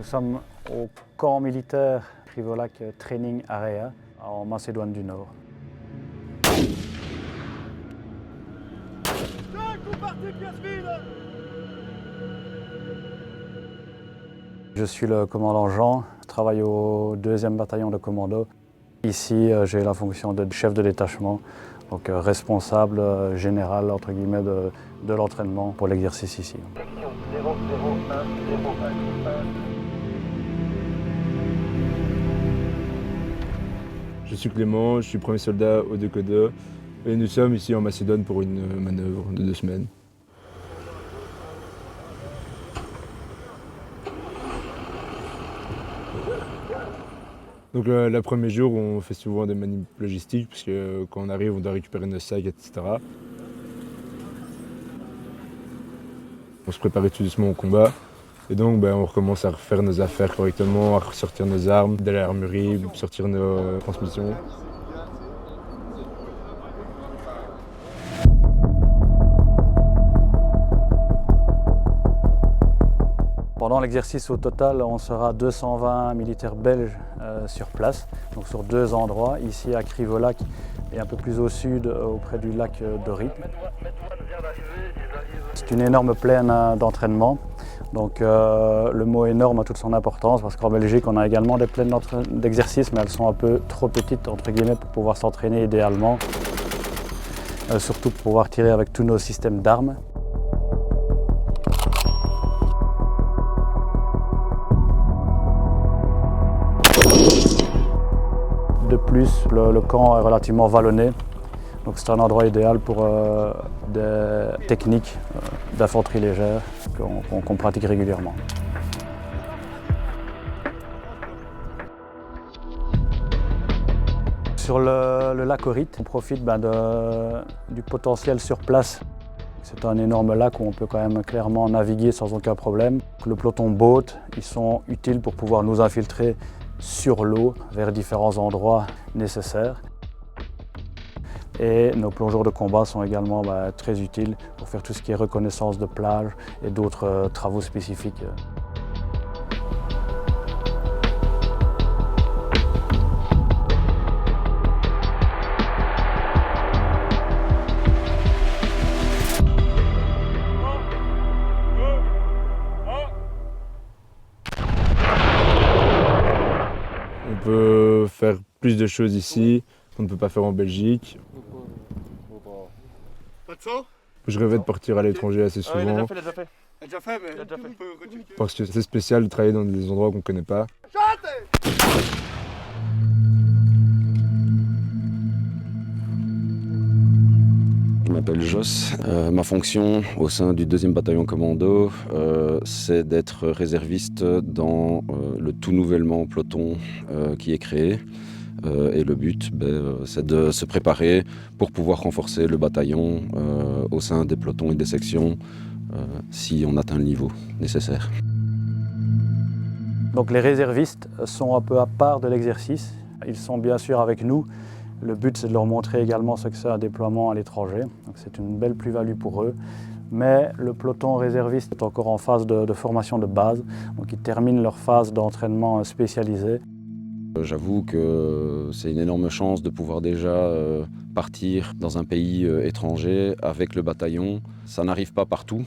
Nous sommes au camp militaire Krivolac Training Area en Macédoine du Nord. Je suis le commandant Jean, je travaille au 2e bataillon de commando. Ici, j'ai la fonction de chef de détachement, donc responsable général entre guillemets de l'entraînement pour l'exercice ici. Je suis Clément, je suis premier soldat au Decoda et nous sommes ici en Macédoine pour une manœuvre de 2 semaines. Donc le premier jour, on fait souvent des manips logistiques parce que quand on arrive, on doit récupérer nos sacs, etc. On se prépare tout doucement au combat et donc on recommence à refaire nos affaires correctement, à ressortir nos armes de l'armurerie, sortir nos transmissions. Pendant l'exercice au total, on sera 220 militaires belges sur place, donc sur 2 endroits, ici à Krivolac et un peu plus au sud auprès du lac Dorit. C'est une énorme plaine d'entraînement, donc le mot énorme a toute son importance parce qu'en Belgique on a également des plaines d'exercice mais elles sont un peu trop petites entre guillemets pour pouvoir s'entraîner idéalement, surtout pour pouvoir tirer avec tous nos systèmes d'armes. De plus, le camp est relativement vallonné, donc c'est un endroit idéal pour des techniques d'infanterie légère qu'on pratique régulièrement. Sur le lac Orit, on profite du potentiel sur place. C'est un énorme lac où on peut quand même clairement naviguer sans aucun problème. Le peloton boat, ils sont utiles pour pouvoir nous infiltrer sur l'eau vers différents endroits nécessaires. Et nos plongeurs de combat sont également très utiles pour faire tout ce qui est reconnaissance de plage et d'autres travaux spécifiques. On peut faire plus de choses ici qu'on ne peut pas faire en Belgique. Je rêvais de partir à l'étranger assez souvent. Il a déjà fait, mais parce que c'est spécial de travailler dans des endroits qu'on ne connaît pas. Je m'appelle Joss. Ma fonction au sein du 2e bataillon commando, c'est d'être réserviste dans le tout nouvellement peloton qui est créé. Et le but, c'est de se préparer pour pouvoir renforcer le bataillon au sein des pelotons et des sections si on atteint le niveau nécessaire. Donc les réservistes sont un peu à part de l'exercice. Ils sont bien sûr avec nous. Le but, c'est de leur montrer également ce que c'est un déploiement à l'étranger. C'est une belle plus-value pour eux. Mais le peloton réserviste est encore en phase de formation de base. Donc ils terminent leur phase d'entraînement spécialisé. J'avoue que c'est une énorme chance de pouvoir déjà partir dans un pays étranger avec le bataillon. Ça n'arrive pas partout.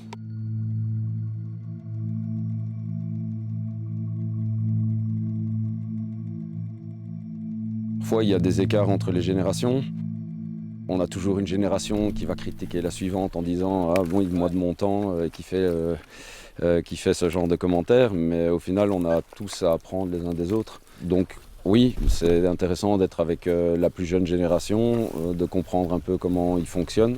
Parfois, il y a des écarts entre les générations. On a toujours une génération qui va critiquer la suivante en disant « Ah bon, moi de mon temps » qui fait ce genre de commentaires. Mais au final, on a tous à apprendre les uns des autres. Donc oui, c'est intéressant d'être avec la plus jeune génération, de comprendre un peu comment ils fonctionnent.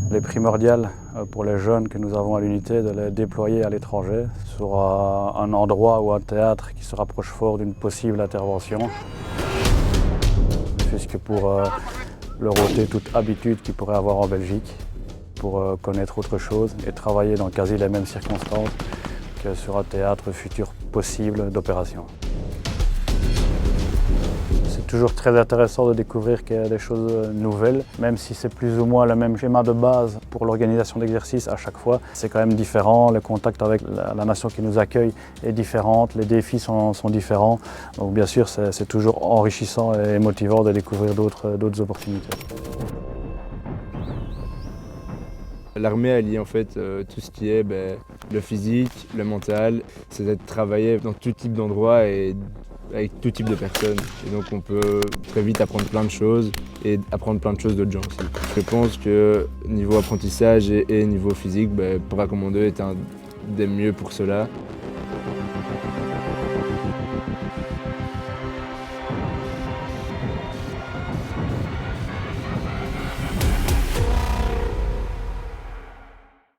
Il est primordial pour les jeunes que nous avons à l'unité de les déployer à l'étranger sur un endroit ou un théâtre qui se rapproche fort d'une possible intervention. Puisque pour leur ôter toute habitude qu'ils pourraient avoir en Belgique, pour connaître autre chose et travailler dans quasi les mêmes circonstances que sur un théâtre futur possible d'opération. C'est toujours très intéressant de découvrir qu'il y a des choses nouvelles, même si c'est plus ou moins le même schéma de base pour l'organisation d'exercices à chaque fois. C'est quand même différent, le contact avec la nation qui nous accueille est différent, les défis sont différents. Donc bien sûr, c'est toujours enrichissant et motivant de découvrir d'autres opportunités. L'armée allie en fait tout ce qui est le physique, le mental, c'est de travailler dans tout type d'endroits et avec tout type de personnes. Et donc on peut très vite apprendre plein de choses et apprendre plein de choses d'autres gens aussi. Je pense que niveau apprentissage et niveau physique, Paracommando est un des mieux pour cela.